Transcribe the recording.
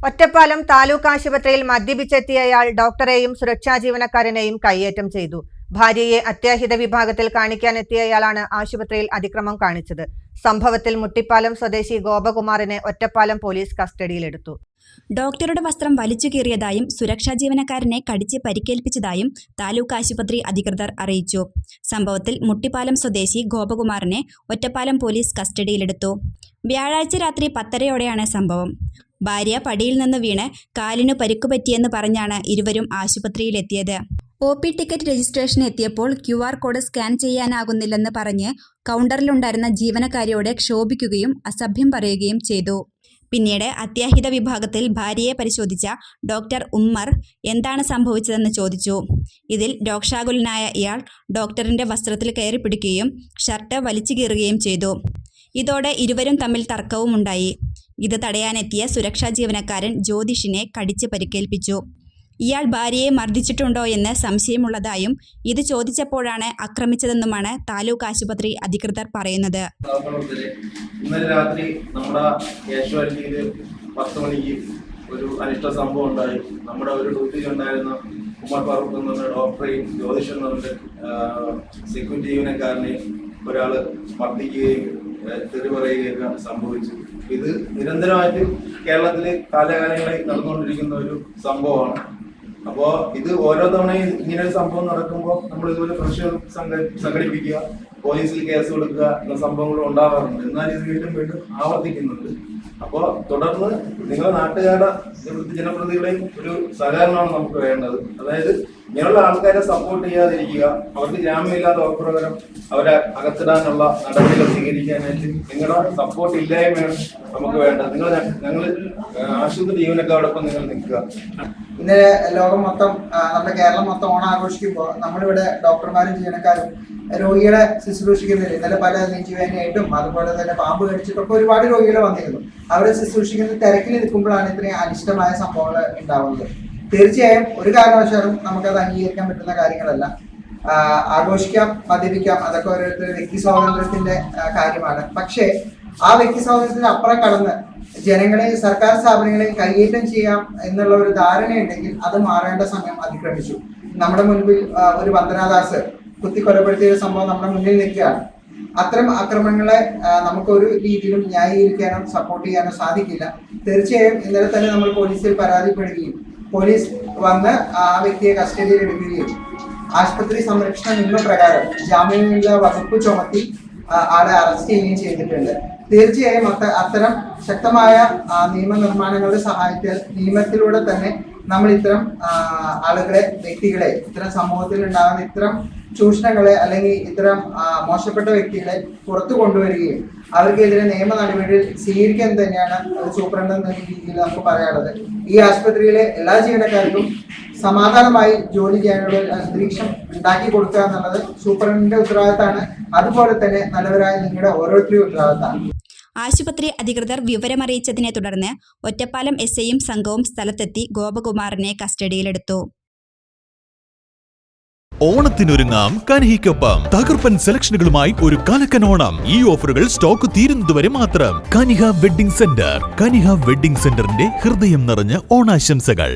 ഒറ്റപ്പാലം താലൂക്ക് ആശുപത്രിയിൽ മദ്യപിച്ചെത്തിയയാൾ ഡോക്ടറെയും സുരക്ഷാ ജീവനക്കാരനെയും കയ്യേറ്റം ചെയ്തു. ഭാര്യയെ അത്യാഹിത വിഭാഗത്തിൽ കാണിക്കാനെത്തിയയാളാണ് ആശുപത്രിയിൽ അതിക്രമം കാണിച്ചത്. സംഭവത്തിൽ മുട്ടിപ്പാലം സ്വദേശി ഗോപകുമാറിനെ ഒറ്റപ്പാലം പോലീസ് കസ്റ്റഡിയിലെടുത്തു. ഡോക്ടറുടെ വസ്ത്രം വലിച്ചു കീറിയതായും സുരക്ഷാ ജീവനക്കാരനെ കടിച്ച് പരിക്കേൽപ്പിച്ചതായും താലൂക്ക് ആശുപത്രി അധികൃതർ അറിയിച്ചു. സംഭവത്തിൽ മുട്ടിപ്പാലം സ്വദേശി ഗോപകുമാറിനെ ഒറ്റപ്പാലം പോലീസ് കസ്റ്റഡിയിലെടുത്തു. വ്യാഴാഴ്ച രാത്രി 10:30 സംഭവം. ഭാര്യ പടിയിൽ നിന്ന് വീണ് കാലിനു പരിക്കുപറ്റിയെന്ന് പറഞ്ഞാണ് ഇരുവരും ആശുപത്രിയിലെത്തിയത്. OP ടിക്കറ്റ് രജിസ്ട്രേഷൻ എത്തിയപ്പോൾ QR കോഡ് സ്കാൻ ചെയ്യാനാകുന്നില്ലെന്ന് പറഞ്ഞ് കൗണ്ടറിലുണ്ടായിരുന്ന ജീവനക്കാരിയോട് ക്ഷോഭിക്കുകയും അസഭ്യം പറയുകയും ചെയ്തു. പിന്നീട് അത്യാഹിത വിഭാഗത്തിൽ ഭാര്യയെ പരിശോധിച്ച ഡോക്ടർ ഉമ്മർ എന്താണ് സംഭവിച്ചതെന്ന് ചോദിച്ചു. ഇതിൽ രോഷാകുലനായ ഇയാൾ ഡോക്ടറിന്റെ വസ്ത്രത്തിൽ കയറി പിടിക്കുകയും ഷർട്ട് വലിച്ചു കീറുകയും ചെയ്തു. ഇതോടെ ഇരുവരും തമ്മിൽ തർക്കവുമുണ്ടായി. ഇത് തടയാനെത്തിയ സുരക്ഷാ ജീവനക്കാരൻ ജ്യോതിഷിനെ കടിച്ച് പരിക്കേൽപ്പിച്ചു. ഇയാൾ ഭാര്യയെ മർദ്ദിച്ചിട്ടുണ്ടോ എന്ന് സംശയമുള്ളതായും ഇത് ചോദിച്ചപ്പോഴാണ് ആക്രമിച്ചതെന്നുമാണ് താലൂക്ക് ആശുപത്രി അധികൃതർ പറയുന്നത്. ഇന്നലെ രാത്രി നമ്മുടെ കാഷ്വാലിറ്റിയിൽ 10 മണിക്ക് ഒരു അനിഷ്ട സംഭവം ഉണ്ടായി. നമ്മുടെ ഒരു ഡ്യൂട്ടിയിൽ ഉണ്ടായിരുന്ന ഉമർ ഫാറൂഖ് എന്ന ഡോക്ടറെയും ജ്യോതിഷ് എന്ന സെക്യൂരിറ്റി ജീവനക്കാരനെയും ഒരാൾ മർദ്ദിക്കുകയും തെറി പറയുകയൊക്കെ സംഭവിച്ചു. ഇത് നിരന്തരമായിട്ട് കേരളത്തിൽ കാലാകാലങ്ങളിൽ നടന്നുകൊണ്ടിരിക്കുന്ന ഒരു സംഭവമാണ്. അപ്പോൾ ഇത് ഓരോ തവണയും ഇങ്ങനെ ഒരു സംഭവം നടക്കുമ്പോൾ നമ്മൾ ഇതുപോലെ പ്രതിഷേധം സംഘടിപ്പിക്കുക, പോലീസിൽ കേസ് കൊടുക്കുക എന്ന സംഭവങ്ങൾ ഉണ്ടാവാറുണ്ട്. എന്നാൽ ഇത് വീണ്ടും വീണ്ടും ആവർത്തിക്കുന്നുണ്ട്. അപ്പോൾ തുടർന്ന് നിങ്ങളുടെ നാട്ടുകാരുടെ ജനപ്രതിനിധികളെയും ഒരു സഹകരണമാണ് നമുക്ക് വേണ്ടത്. അതായത് ഇങ്ങനെയുള്ള ആൾക്കാരെ സപ്പോർട്ട് ചെയ്യാതിരിക്കുക, അവർക്ക് ജാമ്യമില്ലാത്ത വകുപ്രകാരം അവരെ അകത്തിടാനുള്ള നടപടികൾ സ്വീകരിക്കാനായിട്ട് നിങ്ങളുടെ സപ്പോർട്ട് ഇല്ലായ്മയാണ് നമുക്ക് വേണ്ടത്. ഞങ്ങൾ ആശുപത്രി ജീവനക്കാരോടൊപ്പം നിങ്ങൾ നിൽക്കുക. ഇന്നലെ ലോകം മൊത്തം, നമ്മുടെ കേരളം മൊത്തം ഓണം ആഘോഷിക്കുമ്പോൾ നമ്മളിവിടെ ഡോക്ടർമാരും ജീവനക്കാരും രോഗികളെ ശുശ്രൂഷിക്കുന്നില്ല. ഇന്നലെ പല നെഞ്ചുവേദനയായിട്ടും അതുപോലെ തന്നെ പാമ്പ് കടിച്ചിട്ടൊക്കെ ഒരുപാട് രോഗികൾ വന്നിരുന്നു. അവരെ ശുശ്രൂഷിക്കുന്ന തിരക്കിൽ നിൽക്കുമ്പോഴാണ് ഇത്രയും അനിഷ്ടമായ സംഭവങ്ങൾ ഉണ്ടാവുന്നത്. തീർച്ചയായും ഒരു കാരണവശാലും നമുക്കത് അംഗീകരിക്കാൻ പറ്റുന്ന കാര്യങ്ങളല്ല. ആഘോഷിക്കാം, മദ്യപിക്കാം, അതൊക്കെ ഓരോരുത്തരുടെ വ്യക്തി സ്വാതന്ത്ര്യത്തിന്റെ കാര്യമാണ്. പക്ഷേ ആ വ്യക്തി സ്വാതന്ത്ര്യത്തിന് അപ്പുറം കടന്ന് ജനങ്ങളെയും സർക്കാർ സ്ഥാപനങ്ങളെയും കയ്യേറ്റം ചെയ്യാം എന്നുള്ള ഒരു ധാരണയുണ്ടെങ്കിൽ അത് മാറേണ്ട സമയം അതിക്രമിച്ചു. നമ്മുടെ മുൻപിൽ ഒരു വന്ദനാദാസ് കുത്തിക്കൊലപ്പെടുത്തിയ ഒരു സംഭവം നമ്മുടെ മുന്നിൽ നിൽക്കുകയാണ്. അത്തരം ആക്രമണങ്ങളെ നമുക്കൊരു രീതിയിലും ന്യായീകരിക്കാനോ സപ്പോർട്ട് ചെയ്യാനോ സാധിക്കില്ല. തീർച്ചയായും ഇന്നലെ തന്നെ നമ്മൾ പോലീസിൽ പരാതിപ്പെടുകയും പോലീസ് വന്ന് ആ വ്യക്തിയെ കസ്റ്റഡിയിൽ എടുക്കുകയും ആശുപത്രി സംരക്ഷണ നിയമപ്രകാരം ജാമ്യമില്ലാ വകുപ്പ് ചുമത്തി ആളെ അറസ്റ്റ് ചെയ്യുകയും ചെയ്തിട്ടുണ്ട്. തീർച്ചയായും അത്തരം ശക്തമായ നിയമനിർമ്മാണങ്ങളുടെ സഹായത്താൽ നിയമത്തിലൂടെ തന്നെ നമ്മൾ ഇത്തരം ആളുകളെ, വ്യക്തികളെ, ഇത്തരം സമൂഹത്തിൽ ഉണ്ടാകുന്ന ഇത്തരം ചൂഷണങ്ങളെ അല്ലെങ്കിൽ ഇത്തരം മോശപ്പെട്ട വ്യക്തികളെ പുറത്തു കൊണ്ടുവരികയും അവർക്കെതിരെ നിയമ നടപടികൾ സ്വീകരിക്കാൻ തന്നെയാണ് ഒരു സൂപ്രണ്ട് എന്ന രീതിയിൽ നമുക്ക് പറയാനുള്ളത്. ഈ ആശുപത്രിയിലെ എല്ലാ ജീവനക്കാർക്കും സമാധാനമായി ജോലി ചെയ്യാനുള്ള അന്തരീക്ഷം ഉണ്ടാക്കി കൊടുക്കുക എന്നുള്ളത് സൂപ്രണ്ടിന്റെ ഉത്തരവാദിത്തമാണ്. അതുപോലെ തന്നെ നല്ലവരായ നിങ്ങളുടെ ഓരോരുത്തരുടെയും ഉത്തരവാദിത്തമാണ്. ആശുപത്രി അധികൃതർ വിവരമറിയിച്ചതിനെ തുടർന്ന് ഒറ്റപ്പാലം SIയും സംഘവും സ്ഥലത്തെത്തി ഗോപകുമാറിനെ കസ്റ്റഡിയിലെടുത്തു. ഓണത്തിനൊരുങ്ങാം കനിഹയ്ക്കൊപ്പം. തകർപ്പൻ സെലക്ഷനുകളുമായി ഒരു കലക്കൻ ഓണം. ഈ ഓഫറുകൾ സ്റ്റോക്ക് തീരുന്നതുവരെ മാത്രം. Kaniha wedding centre. Kaniha wedding സെന്ററിന്റെ ഹൃദയം നിറഞ്ഞ ഓണാശംസകൾ.